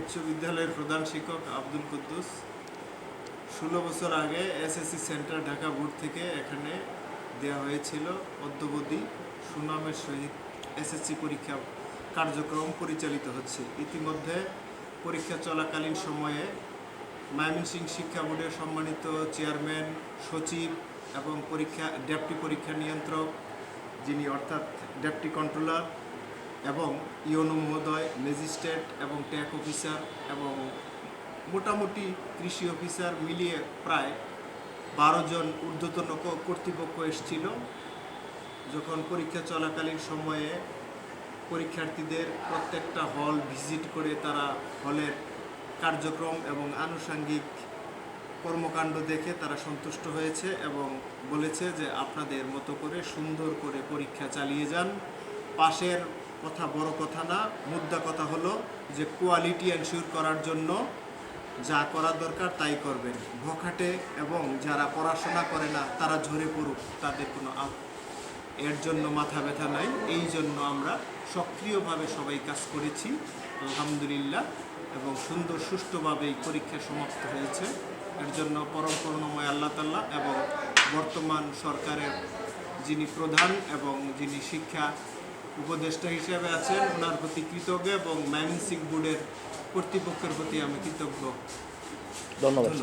উচ্চ বিদ্যালয়ের প্রধান শিক্ষক আব্দুল কুদ্দুস। 16 বছর আগে এসএসসি সেন্টার ঢাকা বোর্ড থেকে এখানে দেওয়া হয়েছিল অদ্যাবধি সুনামের সহিত এসএসসি পরীক্ষা কার্যক্রম পরিচালিত হচ্ছে। ইতিমধ্যে পরীক্ষা চলাকালীন সময়ে ময়মনসিংহ শিক্ষা বোর্ডের সম্মানিত চেয়ারম্যান, সচিব এবং ডেপুটি পরীক্ষা নিয়ন্ত্রক যিনি অর্থাৎ ডেপুটি কন্ট্রোলার এবং ইওনো মহোদয়, ম্যাজিস্ট্রেট এবং ট্যাক অফিসার এবং মোটামুটি কৃষি অফিসার মিলিয়ে প্রায় 12 জন ঊর্ধ্বতন কর্তৃপক্ষ এসেছিল। যখন পরীক্ষা চলাকালীন সময়ে পরীক্ষার্থীদের প্রত্যেকটা হল ভিজিট করে তারা হলের কার্যক্রম এবং আনুষঙ্গিক কর্মকাণ্ড দেখে তারা সন্তুষ্ট হয়েছে এবং বলেছে যে আপনাদের মতো করে সুন্দর করে পরীক্ষা চালিয়ে যান। পাশের কথা বড় কথা না, মুদ্রা কথা হলো যে কোয়ালিটি এনশিওর করার জন্য যা করা দরকার তাই করবেন। ভখাটে এবং যারা পড়াশোনা করে না তারা ঝরে পড়ুক, তাদের কোনো এর জন্য মাথা ব্যথা নাই। এই জন্য আমরা সক্রিয়ভাবে সবাই কাজ করেছি আলহামদুলিল্লাহ, এবং সুন্দর সুষ্ঠুভাবে এই পরীক্ষা সমাপ্ত হয়েছে। এর জন্য পরম করুণাময় আল্লাহ তাআলা এবং বর্তমান সরকারের যিনি প্রধান এবং যিনি শিক্ষা উপদেষ্টা হিসেবে আছেন ওনার প্রতি কৃতজ্ঞ এবং ময়মনসিংহ বোর্ডের কর্তৃপক্ষের প্রতি আমি কৃতজ্ঞ। ধন্যবাদ।